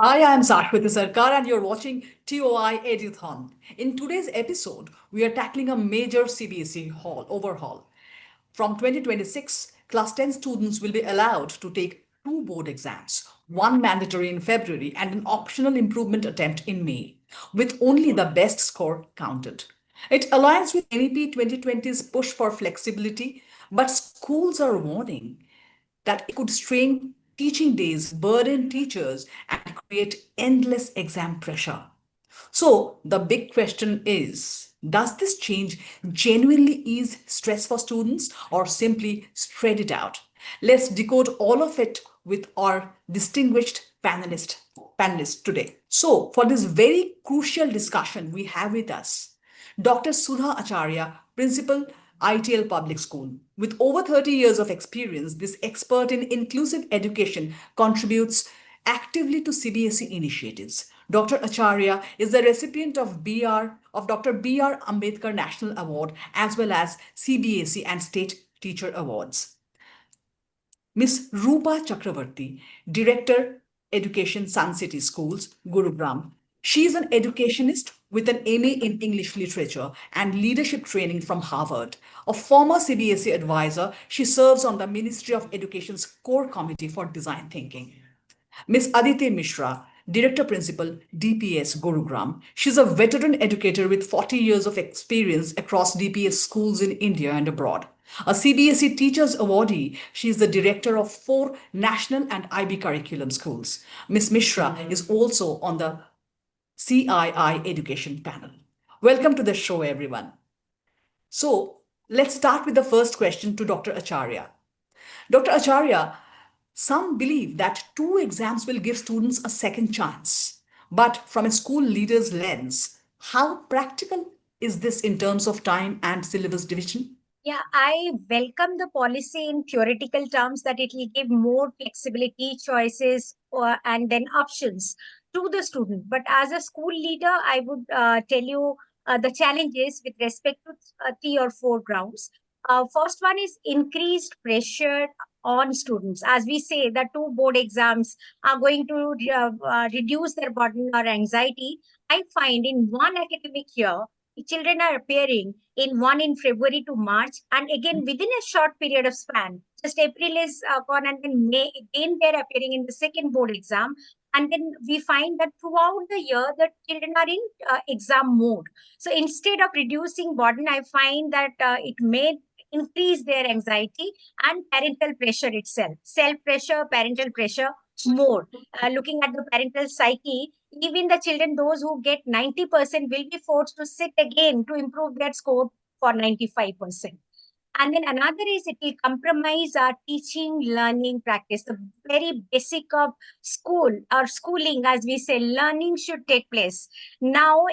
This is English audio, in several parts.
Hi, I am Sakshwati Sarkar, and you're watching TOI Eduthon. In today's episode, we are tackling a major CBSE overhaul. From 2026, Class 10 students will be allowed to take two board exams, one mandatory in February and an optional improvement attempt in May, with only the best score counted. It aligns with NEP 2020's push for flexibility, but schools are warning that it could strain teaching days, burden teachers, and create endless exam pressure. So, the big question is, does this change genuinely ease stress for students or simply spread it out? Let's decode all of it with our distinguished panelists today. So, for this very crucial discussion, we have with us Dr. Sudha Acharya, Principal, ITL Public School. With over 30 years of experience, this expert in inclusive education contributes actively to CBSE initiatives. Dr. Acharya is the recipient of Dr. B.R. Ambedkar National Award as well as CBSE and State Teacher Awards. Miss Rupa Chakravarti, Director, Education, Sun City Schools, Gurugram. She is an educationist with an MA in English Literature and leadership training from Harvard. A former CBSE advisor, she serves on the Ministry of Education's Core Committee for Design Thinking. Miss Aditi Mishra, Director Principal, DPS Gurugram. She's a veteran educator with 40 years of experience across DPS schools in India and abroad. A CBSE Teachers Awardee, she is the director of 4 national and IB curriculum schools. Miss Mishra is also on the CII education panel. Welcome to the show, everyone. So, let's start with the first question to Dr. Acharya. Dr. Acharya, some believe that two exams will give students a second chance. But from a school leader's lens, how practical is this in terms of time and syllabus division? Yeah, I welcome the policy in theoretical terms that it will give more flexibility, choices, and then options to the student. But as a school leader, I would tell you the challenges with respect to 3 or 4 grounds. First one is increased pressure on students. As we say, the two board exams are going to reduce their burden or anxiety. I find in one academic year, children are appearing in one in February to March, and again within a short period of span. Just April is gone, and then May again they're appearing in the second board exam. And then we find that throughout the year, the children are in exam mode. So instead of reducing burden, I find that it may increase their anxiety and parental pressure itself, self pressure, parental pressure more. Looking at the parental psyche, even the children, those who get 90%, will be forced to sit again to improve their score for 95%. And then another is it will compromise our teaching, learning practice. The very basic of school or schooling, as we say, learning should take place. Now,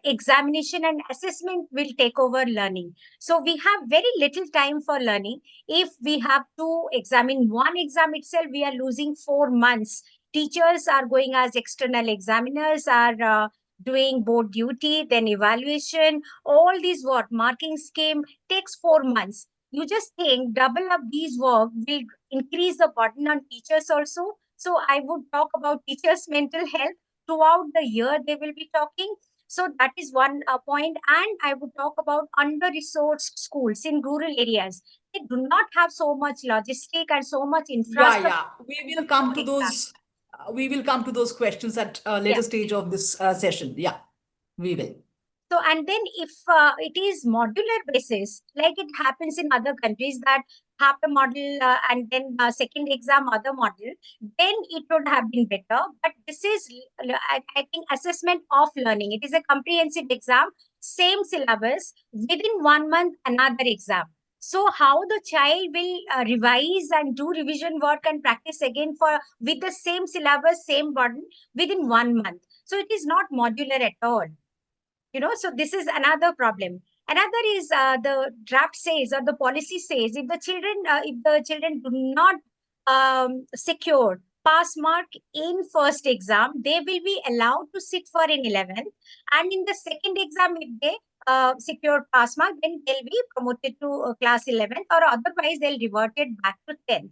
examination and assessment will take over learning. So we have very little time for learning. If we have to examine one exam itself, we are losing 4 months. Teachers are going as external examiners, are doing board duty, then evaluation, all these what marking scheme takes 4 months. You just think double up these work will increase the burden on teachers also. So I would talk about teachers' mental health throughout the year. They will be talking. So that is one point. And I would talk about under-resourced schools in rural areas. They do not have so much logistic and so much Yeah, infrastructure yeah. We will come for to exam. those. We will come to those questions at a Yeah. later stage of this session. Yeah, we will. So, and then if it is modular basis, like it happens in other countries, that half the model and then second exam other model, then it would have been better. But this is, I think, assessment of learning. It is a comprehensive exam, same syllabus, within 1 month, another exam. So how the child will revise and do revision work and practice again for with the same syllabus, same burden within 1 month. So it is not modular at all. So this is another problem. Another is the draft says, or the policy says, if the children do not secure pass mark in first exam, they will be allowed to sit for in 11th, and in the second exam, if they secure pass mark, then they'll be promoted to class 11th, or otherwise they'll revert it back to 10th.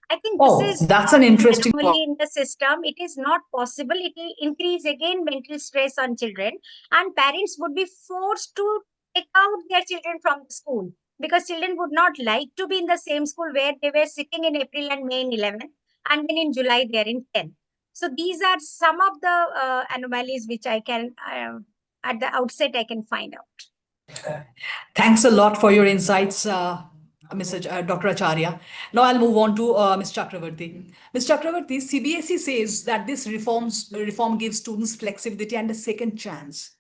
I think this Oh, is that's an interesting point. anomaly in the system. It is not possible. It will increase again mental stress on children, and parents would be forced to take out their children from the school because children would not like to be in the same school where they were sitting in April and May in 11th, and then in July they are in 10th. So these are some of the anomalies which I can, at the outset, I can find out. Thanks a lot for your insights, Dr. Acharya. Now I'll move on to Ms. Chakravarti. Ms. Chakravarti, CBSE says that this reform gives students flexibility and a second chance.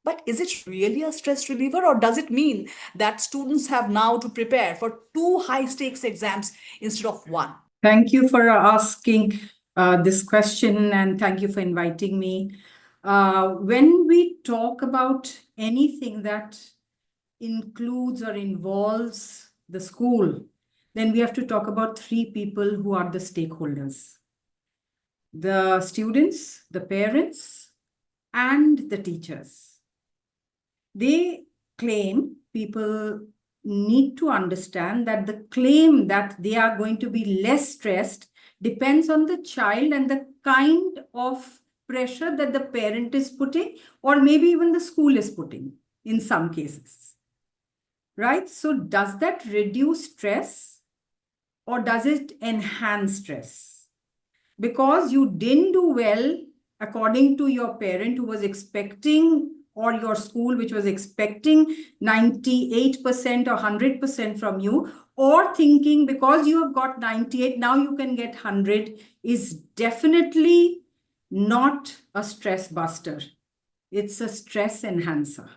But is it really a stress reliever, or does it mean that students have now to prepare for two high stakes exams instead of one? Thank you for asking this question, and thank you for inviting me. When we talk about anything that includes or involves the school, then we have to talk about three people who are the stakeholders: the students, the parents, and the teachers. They claim, people need to understand that the claim that they are going to be less stressed depends on the child and the kind of pressure that the parent is putting, or maybe even the school is putting in some cases. Right? So does that reduce stress or does it enhance stress? Because you didn't do well according to your parent who was expecting, or your school which was expecting 98% or 100% from you, or thinking because you have got 98 now you can get 100, is definitely not a stress buster. It's a stress enhancer.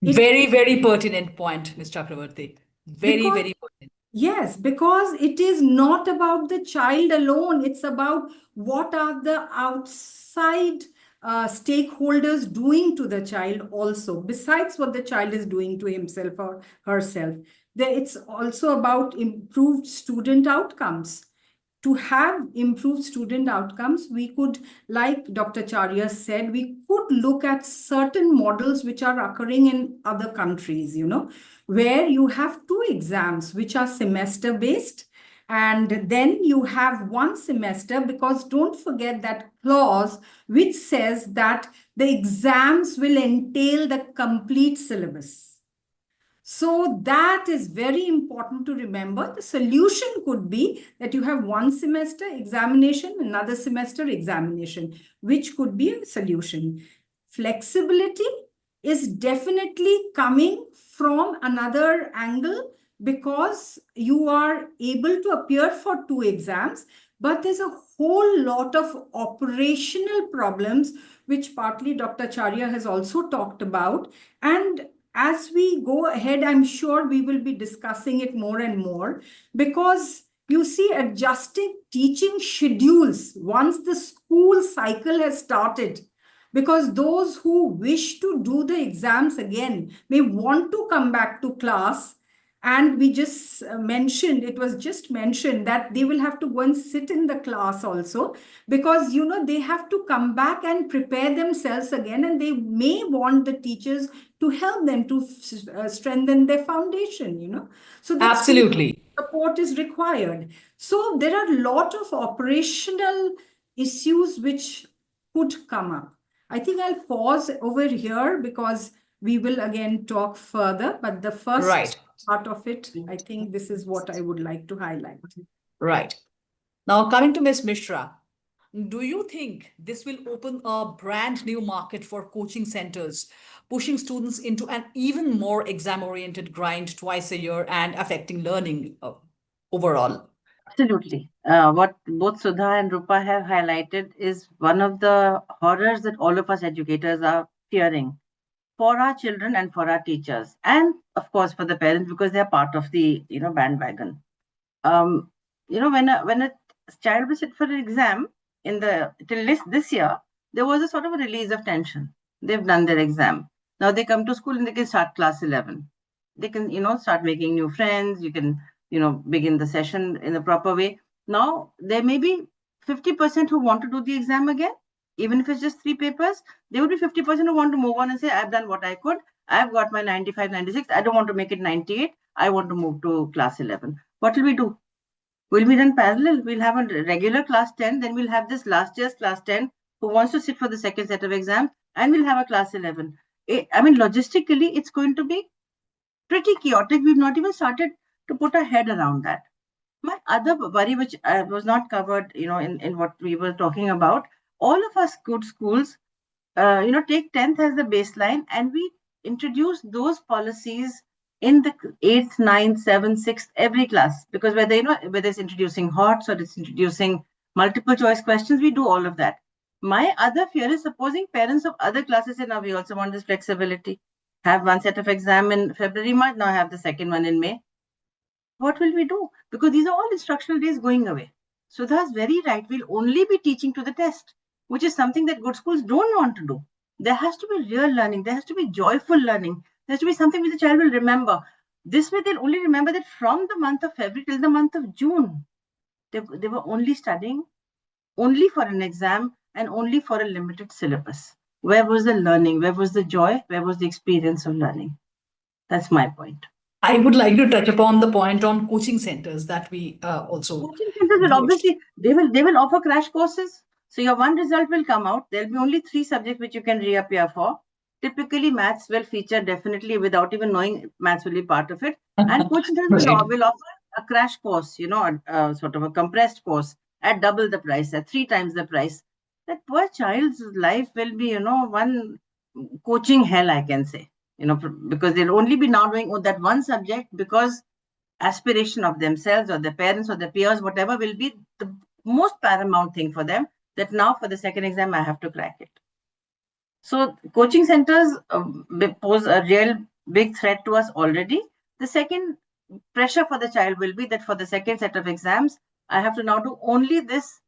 Very, very pertinent point, Ms. Chakravarti. Very, Because very pertinent. yes, because it is not about the child alone. It's about what are the outside stakeholders doing to the child also, besides what the child is doing to himself or herself. It's also about improved student outcomes. To have improved student outcomes, we could, like Dr. Charya said, we could look at certain models which are occurring in other countries, where you have two exams which are semester based, and then you have one semester, because don't forget that clause which says that the exams will entail the complete syllabus. So that is very important to remember. The solution could be that you have one semester examination, another semester examination, which could be a solution. Flexibility is definitely coming from another angle, because you are able to appear for two exams, but there's a whole lot of operational problems, which partly Dr. Charya has also talked about. And as we go ahead, I'm sure we will be discussing it more and more, because you see, adjusting teaching schedules once the school cycle has started, because those who wish to do the exams again may want to come back to class. And we just mentioned, it was just mentioned that they will have to go and sit in the class also, because they have to come back and prepare themselves again, and they may want the teachers to help them to strengthen their foundation. So that Absolutely. support is required. So there are a lot of operational issues which could come up. I think I'll pause over here, because we will again talk further, but the first Right. part of it, I think this is what I would like to highlight. Right. Now, coming to Ms. Mishra, do you think this will open a brand new market for coaching centers, pushing students into an even more exam oriented grind twice a year and affecting learning overall? Absolutely. What both Sudha and Rupa have highlighted is one of the horrors that all of us educators are fearing for our children and for our teachers, and of course for the parents, because they are part of the bandwagon. Um, when a child will sit for an exam in the till this year, there was a sort of a release of tension. They've done their exam. Now they come to school and they can start class 11. They can start making new friends. You can begin the session in a proper way. Now there may be 50% who want to do the exam again, even if it's just three papers. There would be 50% who want to move on and say, I've done what I could. I've got my 95, 96. I don't want to make it 98. I want to move to class 11. What will we do? Will we run parallel? We'll have a regular class 10, then we'll have this last year's class 10 who wants to sit for the second set of exams, and we'll have a class 11. I mean, logistically, it's going to be pretty chaotic. We've not even started to put our head around that. My other worry, which was not covered, in what we were talking about, all of us good schools, take 10th as the baseline, and we introduce those policies in the 8th, 9th, 7th, 6th, every class. Because whether it's introducing HOTS or it's introducing multiple choice questions, we do all of that. My other fear is supposing parents of other classes say, now we also want this flexibility. Have one set of exam in February, March, now have the second one in May. What will we do? Because these are all instructional days going away. Sudha's very right. We'll only be teaching to the test, which is something that good schools don't want to do. There has to be real learning. There has to be joyful learning. There has to be something which the child will remember. This way, they'll only remember that from the month of February till the month of June, they were only studying only for an exam and only for a limited syllabus. Where was the learning? Where was the joy? Where was the experience of learning? That's my point. I would like to touch upon the point on coaching centers that we also Coaching centers will do. obviously they will offer crash courses. So your one result will come out. There'll be only 3 subjects which you can reappear for. Typically, maths will feature definitely without even knowing maths will be part of it. And coaching centers Right. will offer a crash course, sort of a compressed course at double the price, at 3 times the price. That poor child's life will be, one coaching hell, I can say. Because they'll only be now doing that one subject because aspiration of themselves or their parents or their peers, whatever will be the most paramount thing for them, that now for the second exam, I have to crack it. So coaching centers pose a real big threat to us already. The second pressure for the child will be that for the second set of exams, I have to now do only this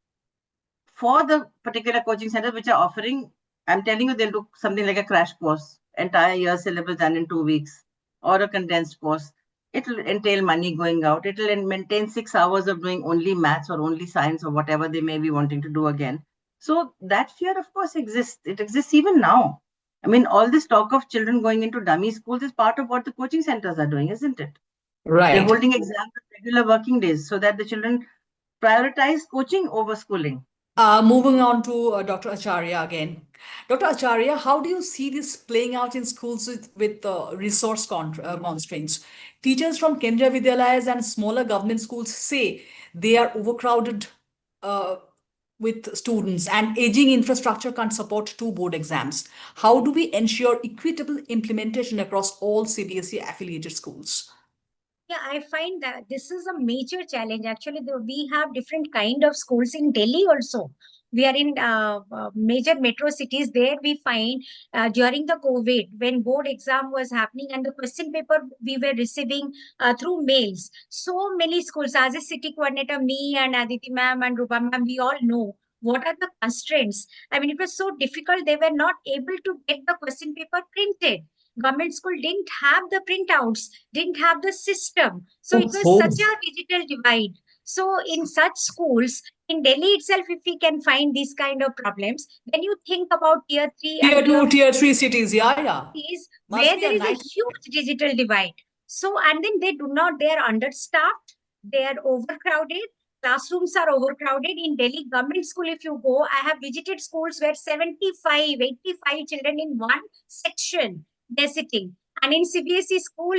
for the particular coaching centers which are offering. I'm telling you, they'll do something like a crash course, entire year syllabus done in 2 weeks, or a condensed course. It'll entail money going out. It'll maintain 6 hours of doing only maths or only science or whatever they may be wanting to do again. So that fear, of course, exists. It exists even now. I mean, all this talk of children going into dummy schools is part of what the coaching centers are doing, isn't it? They're Right. holding exams on regular working days so that the children prioritize coaching over schooling. Moving on to Dr. Acharya again. Dr. Acharya, how do you see this playing out in schools with resource constraints? Teachers from Kendriya Vidyalayas and smaller government schools say they are overcrowded uh, with students and aging infrastructure can't support 2 board exams. How do we ensure equitable implementation across all CBSE affiliated schools? Yeah, I find that this is a major challenge. Actually, we have different kind of schools in Delhi also. We are in major metro cities. There we find during the COVID, when board exam was happening and the question paper we were receiving through mails. So many schools, as a city coordinator, me and Aditi ma'am and Rupa ma'am, we all know what are the constraints. I mean, it was so difficult. They were not able to get the question paper printed. Government school didn't have the printouts, didn't have the system. So it was Oh, such a digital divide. So in such schools, in Delhi itself, if we can find these kind of problems, then you think about tier 3 and tier tier two, tier three cities. Yeah, yeah. cities Must where be there a is a night. huge digital divide. So, and then they are understaffed, they are overcrowded, classrooms are overcrowded. In Delhi government school, if you go, I have visited schools where 75, 85 children in one section, they're sitting. And in CBSE school,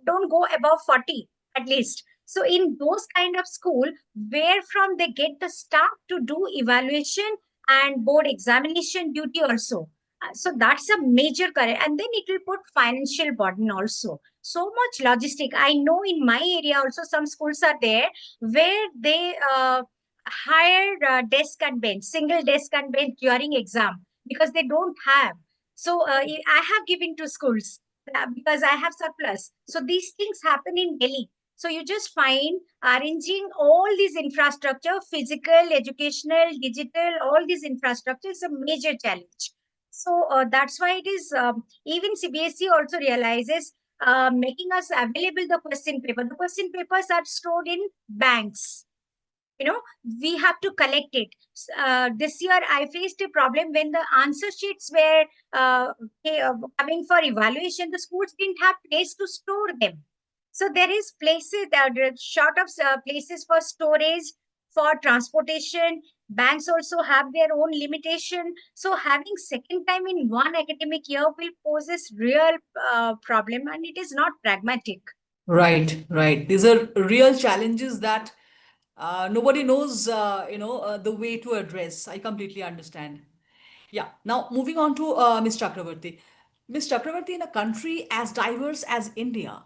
don't go above 40 at least. So in those kind of school, where from they get the staff to do evaluation and board examination duty also. So that's a major correct, and then it will put financial burden also. So much logistic. I know in my area also some schools are there where they hire desk and bench, single desk and bench during exam because they don't have. So I have given to schools because I have surplus. So these things happen in Delhi. So you just find arranging all these infrastructure, physical, educational, digital, all these infrastructure is a major challenge. So that's why it is even CBSE also realizes making us available the question paper. The question papers are stored in banks. You know, we have to collect it. This year, I faced a problem when the answer sheets were uh, coming for evaluation. The schools didn't have place to store them. So there is places, there are short of places for storage, for transportation. Banks also have their own limitation. So having second time in one academic year will poses real problem, and it is not pragmatic. Right, right. These are real challenges that nobody knows, the way to address. I completely understand. Yeah. Now, moving on to Ms. Chakravarti. Ms. Chakravarti, in a country as diverse as India,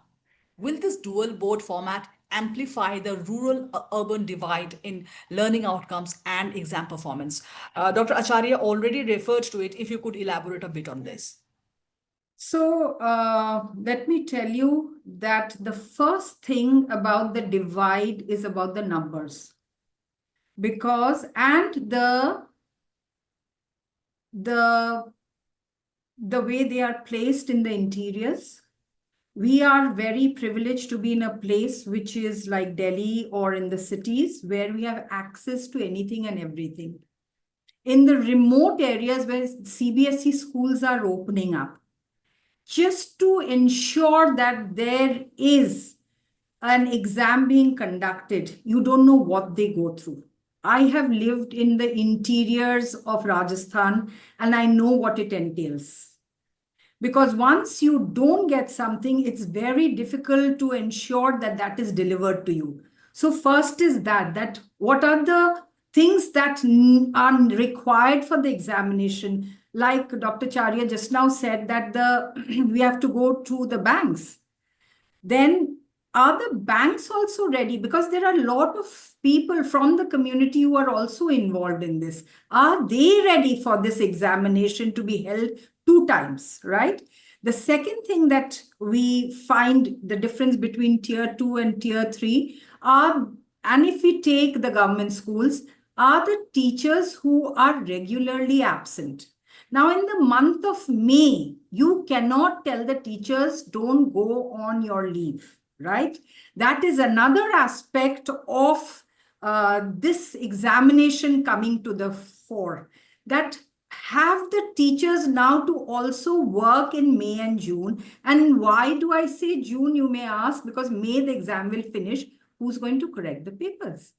will this dual board format amplify the rural-urban divide in learning outcomes and exam performance? Dr. Acharya already referred to it. If you could elaborate a bit on this. So let me tell you that the first thing about the divide is about the numbers, because and the the way they are placed in the interiors. We are very privileged to be in a place which is like Delhi or in the cities where we have access to anything and everything. In the remote areas where CBSE schools are opening up, just to ensure that there is an exam being conducted, you don't know what they go through. I have lived in the interiors of Rajasthan and I know what it entails. Because once you don't get something, it's very difficult to ensure that that is delivered to you. So first is that what are the things that are required for the examination? Like Dr. Charya just now said that we have to go to the banks. Then are the banks also ready? Because there are a lot of people from the community who are also involved in this. Are they ready for this examination to be held two times, right? The second thing that we find the difference between tier 2 and tier 3 are, and if we take the government schools, are the teachers who are regularly absent. Now, in the month of May, you cannot tell the teachers, don't go on your leave, right? That is another aspect of this examination coming to the fore. That have the teachers now to also work in May and June. And why do I say June, you may ask? Because May the exam will finish. Who's going to correct the papers?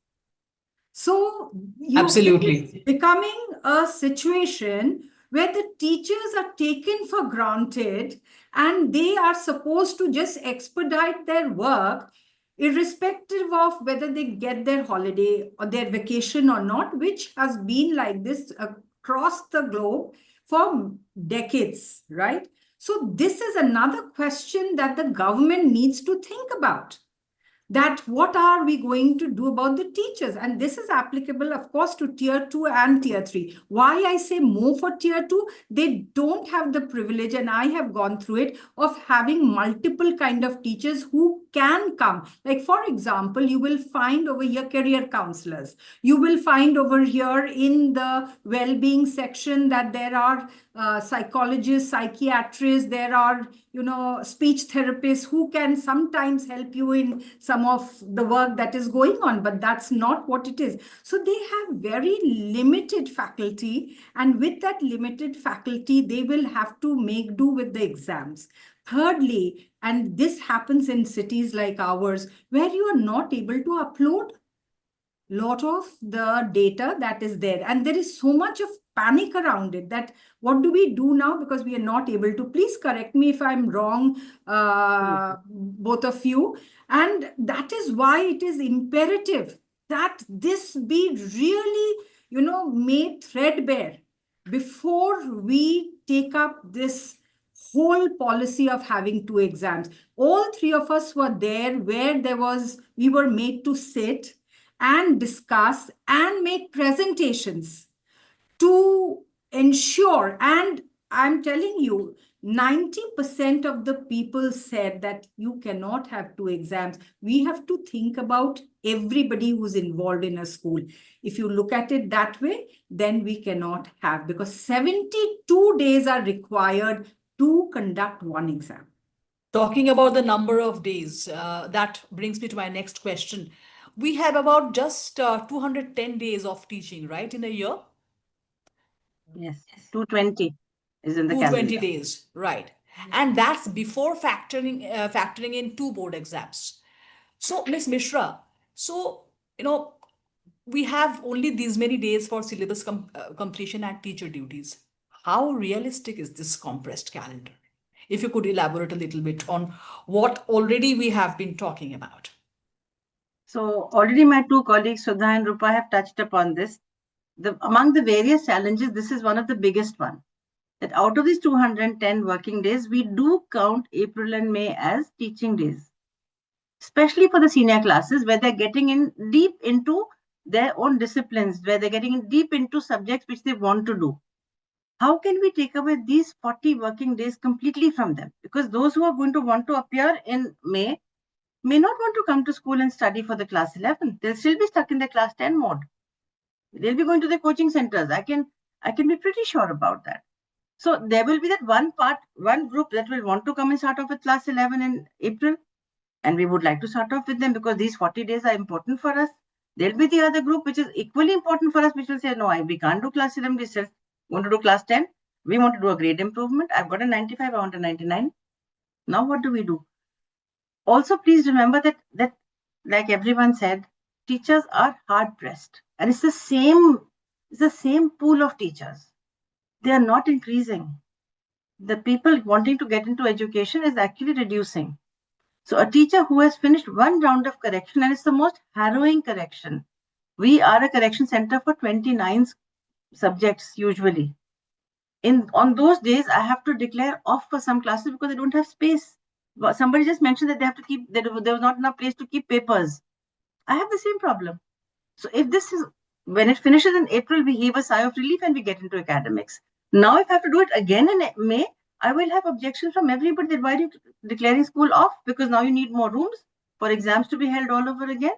So it is Absolutely. becoming a situation where the teachers are taken for granted and they are supposed to just expedite their work, irrespective of whether they get their holiday or their vacation or not, which has been like this across the globe for decades, right? So this is another question that the government needs to think about, that what are we going to do about the teachers? And this is applicable, of course, to tier 2 and tier 3. Why I say more for tier 2, they don't have the privilege, and I have gone through it, of having multiple kind of teachers who can come. Like, for example, you will find over here career counselors. You will find over here in the well-being section that there are psychologists, psychiatrists, there are, speech therapists who can sometimes help you in some of the work that is going on, but that's not what it is. So they have very limited faculty, and with that limited faculty, they will have to make do with the exams. Thirdly, and this happens in cities like ours, where you are not able to upload lot of the data that is there, and there is so much of panic around it that what do we do now, because we are not able to. Please correct me if I'm wrong, both of you. And that is why it is imperative that this be really, made threadbare before we take up this whole policy of having two exams. All three of us were there where we were made to sit and discuss and make presentations to ensure. And I'm telling you, 90% of the people said that you cannot have two exams. We have to think about everybody who's involved in a school. If you look at it that way, then we cannot have, because 72 days are required to conduct one exam. Talking about the number of days, that brings me to my next question. We have about just 210 days of teaching, right, in a year? Yes, 220 is in the 220 calendar. days, right. And that's before factoring in 2 board exams. So, Miss Mishra, so you know we have only these many days for syllabus completion and teacher duties. How realistic is this compressed calendar? If you could elaborate a little bit on what already we have been talking about. So already my two colleagues, Sudha and Rupa, have touched upon this. Among the various challenges, this is one of the biggest one. That out of these 210 working days, we do count April and May as teaching days, especially for the senior classes where they're getting in deep into their own disciplines, where they're getting in deep into subjects which they want to do. How can we take away these 40 working days completely from them? Because those who are going to want to appear in may not want to come to school and study for the class 11. They'll still be stuck in the class 10 mode. They'll be going to the coaching centers. I can be pretty sure about that. So there will be that one group that will want to come and start off with class 11 in April. And we would like to start off with them because these 40 days are important for us. There'll be the other group which is equally important for us, which will say, no, we can't do class 11. We still want to do class 10. We want to do a grade improvement. I've got a 95. I want a 99. Now what do we do? Also, please remember that like everyone said, teachers are hard pressed, and it's the same pool of teachers. They are not increasing. The people wanting to get into education is actually reducing. So a teacher who has finished one round of correction, and it's the most harrowing correction. We are a correction center for 29 subjects usually. On those days, I have to declare off for some classes because I don't have space. Somebody just mentioned that they have to keep, there was not enough place to keep papers. I have the same problem. So if this is, when it finishes in April, we heave a sigh of relief and we get into academics. Now, if I have to do it again in May, I will have objections from everybody that why are you declaring school off? Because now you need more rooms for exams to be held all over again.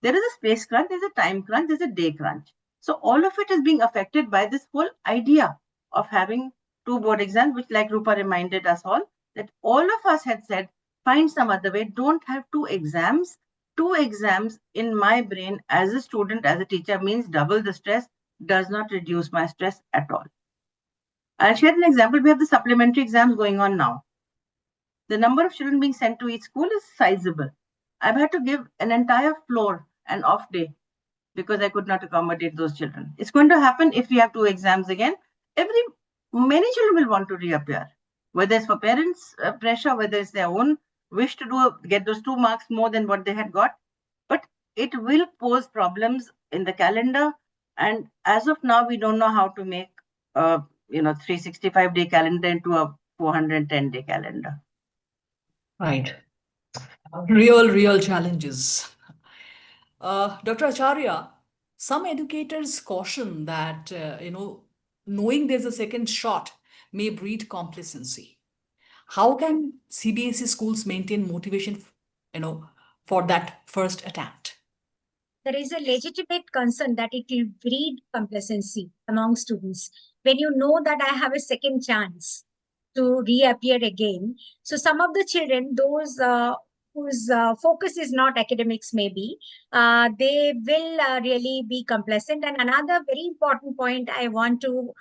There is a space crunch, there's a time crunch, there's a day crunch. So all of it is being affected by this whole idea of having 2 board exams, which like Rupa reminded us all, that all of us had said, find some other way, don't have 2 exams. 2 exams in my brain as a student, as a teacher means double the stress, does not reduce my stress at all. I'll share an example. We have the supplementary exams going on now. The number of children being sent to each school is sizable. I've had to give an entire floor an off day because I could not accommodate those children. It's going to happen if we have 2 exams again. Many children will want to reappear, whether it's for parents' pressure, whether it's their own wish to get those 2 marks more than what they had got. But it will pose problems in the calendar. And as of now, we don't know how to make 365-day calendar into a 410-day calendar. Right. Real challenges. Dr. Acharya, some educators caution that, knowing there's a second shot may breed complacency. How can CBSE schools maintain motivation, for that first attempt? There is a legitimate concern that it will breed complacency among students. When you know that I have a second chance to reappear again, so some of the children, those whose focus is not academics, maybe they will really be complacent. And another very important point I want to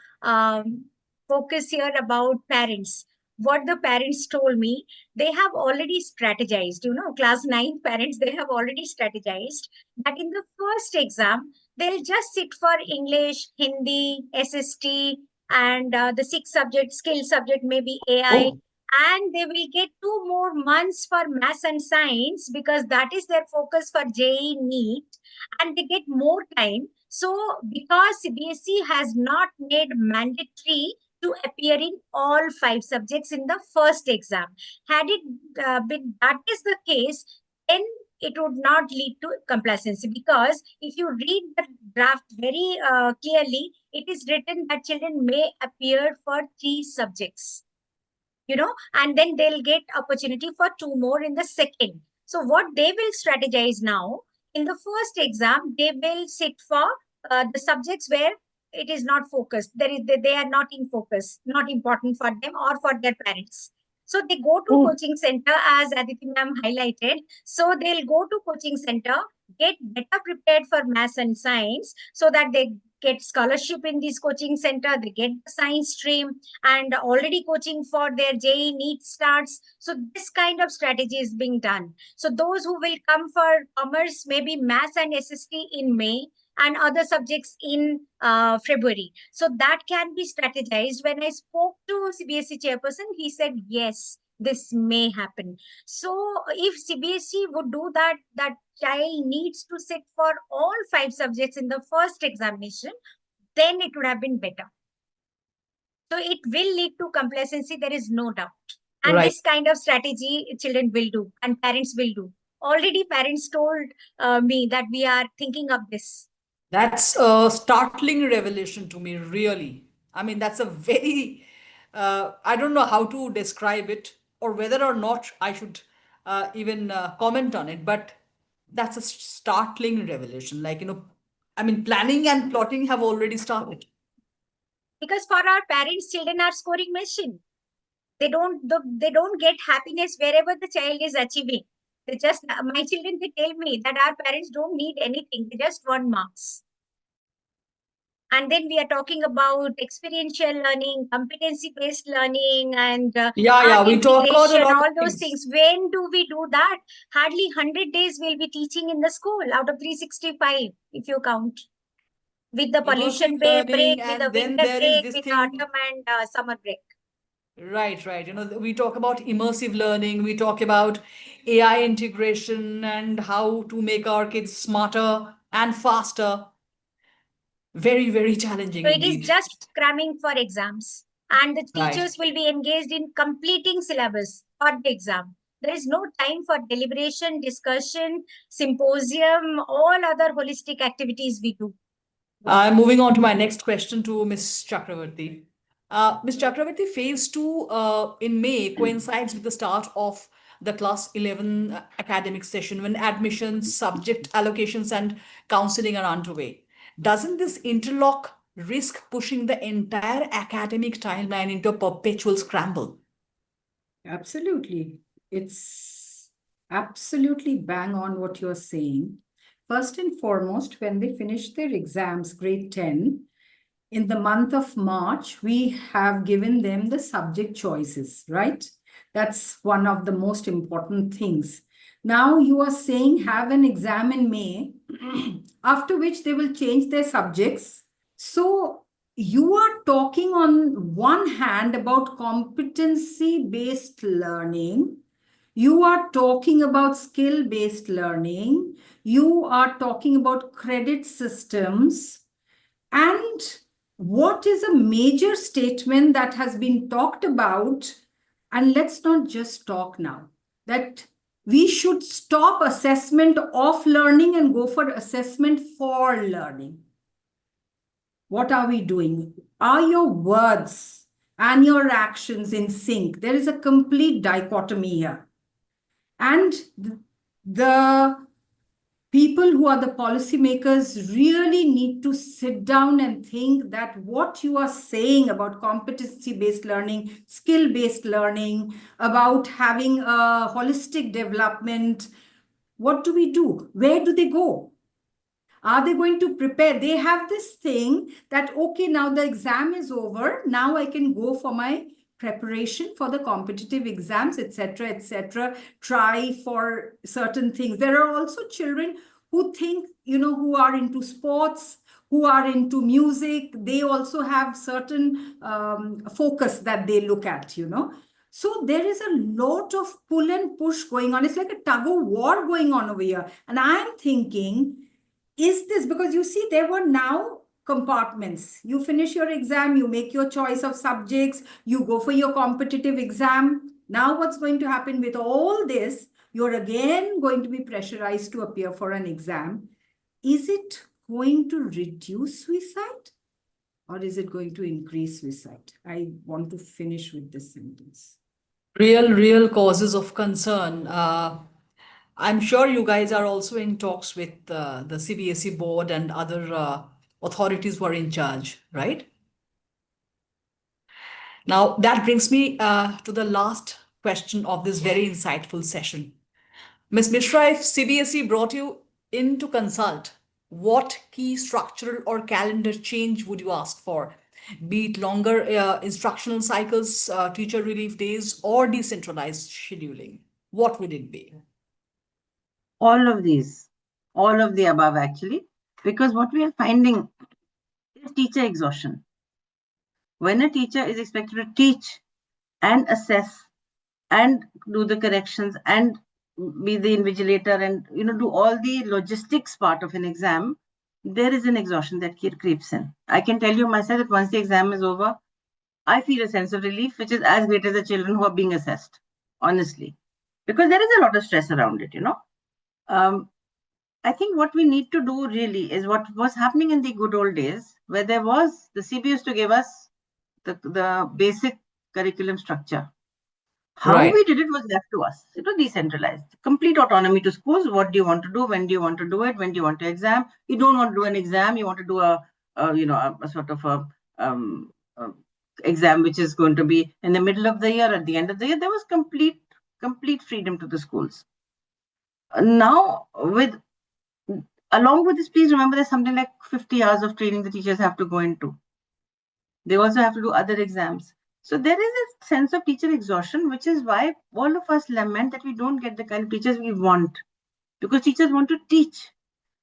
focus here about parents. What the parents told me, they have already strategized. Class 9 parents, they have already strategized that in the first exam, they'll just sit for English, Hindi, SST, and the 6 subject, skill subject, maybe AI. Oh, And they will get 2 more months for maths and science because that is their focus for JEE NEET, and they get more time. So, because CBSE has not made mandatory to appear in all 5 subjects in the first exam, had it been that is the case, then it would not lead to complacency, because if you read the draft very clearly, it is written that children may appear for 3 subjects, and then they'll get opportunity for 2 more in the second. So what they will strategize now, in the first exam, they will sit for the subjects where it is not focused. They are not in focus, not important for them or for their parents. So they go to oh, coaching center, as Aditi ma'am highlighted. So they'll go to coaching center, get better prepared for maths and science, so that they get scholarship in this coaching center, they get the science stream, and already coaching for their JE NEET starts. So this kind of strategy is being done. So those who will come for commerce, maybe maths and SST in May, and other subjects in February. So that can be strategized. When I spoke to CBSE chairperson, he said, yes, this may happen. So if CBSE would do that, that child needs to sit for all 5 subjects in the first examination, then it would have been better. So it will lead to complacency, there is no doubt. And Right. this kind of strategy children will do and parents will do. Already parents told me that we are thinking of this. That's a startling revelation to me, really. I mean, that's a very, I don't know how to describe it or whether or not I should even comment on it, but that's a startling revelation. Like, I mean, planning and plotting have already started. Because for our parents, children are scoring machine. They don't get happiness wherever the child is achieving. They just, my children, they tell me that our parents don't need anything, they just want marks. And then we are talking about experiential learning, competency based learning, and Yeah, art we talk about a integration, lot of all those things. things. When do we do that? Hardly 100 days we'll be teaching in the school out of 365, if you count. With the Immersive pollution break, learning, with the and then winter there is break, this with the thing. autumn and summer break. Right. We talk about immersive learning, we talk about AI integration and how to make our kids smarter and faster. Very, very challenging So it is indeed. just cramming for exams. And the Right. teachers will be engaged in completing syllabus for the exam. There is no time for deliberation, discussion, symposium, all other holistic activities we do. Moving on to my next question to Ms. Chakravarti. Ms. Chakravarti, phase two in May coincides with the start of the class 11 academic session when admissions, subject allocations, and counseling are underway. Doesn't this interlock risk pushing the entire academic timeline into a perpetual scramble? Absolutely. It's absolutely bang on what you're saying. First and foremost, when they finish their exams, grade 10, in the month of March, we have given them the subject choices, right? That's one of the most important things. Now you are saying have an exam in May, after which they will change their subjects. So you are talking on one hand about competency-based learning. You are talking about skill-based learning. You are talking about credit systems. And what is a major statement that has been talked about? And let's not just talk now, that we should stop assessment of learning and go for assessment for learning. What are we doing? Are your words and your actions in sync? There is a complete dichotomy here. And the people who are the policymakers really need to sit down and think that what you are saying about competency-based learning, skill-based learning, about having a holistic development, what do we do? Where do they go? Are they going to prepare? They have this thing that, okay, now the exam is over. Now I can go for my preparation for the competitive exams, etc., etc. Try for certain things. There are also children who think, who are into sports, who are into music. They also have certain focus that they look at, So there is a lot of pull and push going on. It's like a tug of war going on over here. And I'm thinking, is this because you see there were now compartments? You finish your exam, you make your choice of subjects, you go for your competitive exam. Now what's going to happen with all this? You're again going to be pressurized to appear for an exam. Is it going to reduce suicide or is it going to increase suicide? I want to finish with this sentence. Real causes of concern. I'm sure you guys are also in talks with the CBSE board and other authorities who are in charge, right? Now, that brings me to the last question of this very insightful session. Ms. Mishra, if CBSE brought you in to consult, what key structural or calendar change would you ask for? Be it longer instructional cycles, teacher relief days, or decentralized scheduling? What would it be? All of these, all of the above actually, because what we are finding is teacher exhaustion. When a teacher is expected to teach and assess and do the corrections and be the invigilator and do all the logistics part of an exam, there is an exhaustion that creeps in. I can tell you myself that once the exam is over, I feel a sense of relief which is as great as the children who are being assessed, honestly, because there is a lot of stress around it. um, I think what we need to do really is what was happening in the good old days, where there was the CB used to give us the basic curriculum structure. How Right. we did it was left to us. It was decentralized. Complete autonomy to schools. What do you want to do? When do you want to do it? When do you want to exam? You don't want to do an exam. You want to do a sort of a exam which is going to be in the middle of the year, at the end of the year. There was complete freedom to the schools. Now, with along with this, please remember there's something like 50 hours of training the teachers have to go into. They also have to do other exams. So there is a sense of teacher exhaustion, which is why all of us lament that we don't get the kind of teachers we want. Because teachers want to teach.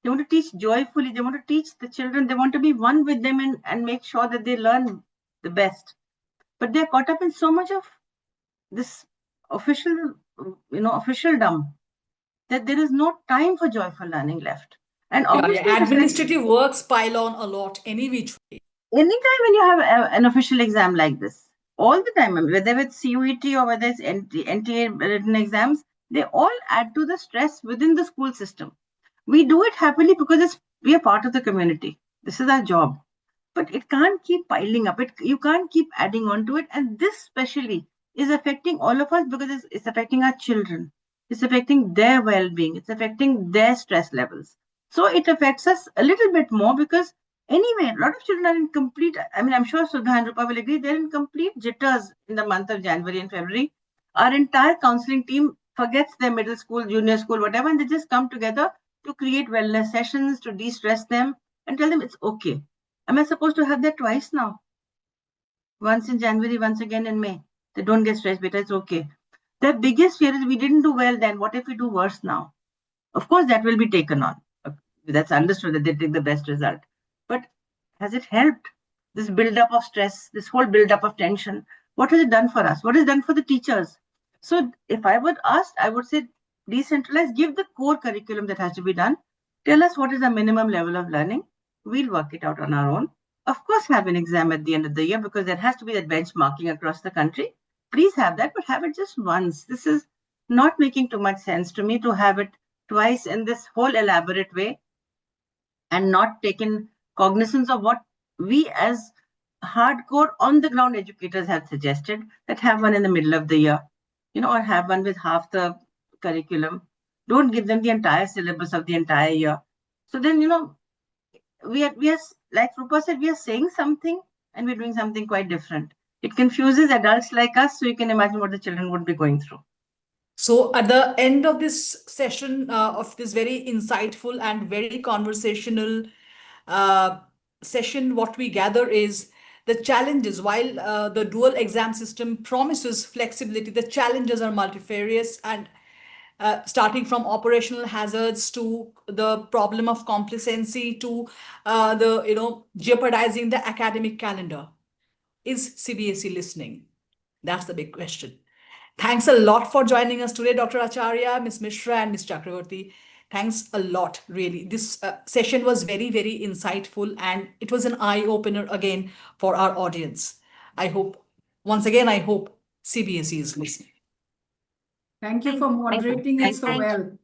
They want to teach joyfully. They want to teach the children. They want to be one with them and make sure that they learn the best. But they're caught up in so much of this official, officialdom, that there is no time for joyful learning left. And Yeah, obviously, yeah. just like Administrative works pile on a lot any which way. anytime when you have an official exam like this, all the time, whether it's CUET or whether it's NTA written exams, they all add to the stress within the school system. We do it happily because we are part of the community. This is our job. But it can't keep piling up. You can't keep adding on to it. And this especially is affecting all of us because it's affecting our children. It's affecting their well-being. It's affecting their stress levels. So it affects us a little bit more because anyway, a lot of children are in complete, I mean, I'm sure Sudha and Rupa will agree, they're in complete jitters in the month of January and February. Our entire counseling team forgets their middle school, junior school, whatever, and they just come together to create wellness sessions, to de-stress them and tell them it's okay. Am I supposed to have that twice now? Once in January, once again in May. They don't get stressed, but it's okay. Their biggest fear is we didn't do well then. What if we do worse now? Of course, that will be taken on. That's understood that they take the best result. But has it helped? This build-up of stress, this whole build-up of tension, what has it done for us? What has it done for the teachers? So if I were asked, I would say decentralize, give the core curriculum that has to be done. Tell us what is the minimum level of learning. We'll work it out on our own. Of course, have an exam at the end of the year because there has to be that benchmarking across the country. Please have that, but have it just once. This is not making too much sense to me to have it twice in this whole elaborate way and not taken cognizance of what we as hardcore on the ground educators have suggested, that have one in the middle of the year, or have one with half the curriculum. Don't give them the entire syllabus of the entire year. So then, we are like Rupa said, we are saying something and we're doing something quite different. It confuses adults like us, so you can imagine what the children would be going through. So, at the end of this session, of this very insightful and very conversational uh, session, what we gather is the challenges. While the dual exam system promises flexibility, the challenges are multifarious and starting from operational hazards to the problem of complacency to the jeopardizing the academic calendar. Is CBSE listening? That's the big question. Thanks a lot for joining us today, Dr. Acharya, Ms. Mishra, and Ms. Chakravarti. Thanks a lot, really. This session was very, very insightful and it was an eye opener again for our audience. I hope, once again, I hope CBSE is listening. Thank you for Thank you. moderating it Thank so you. Thank well.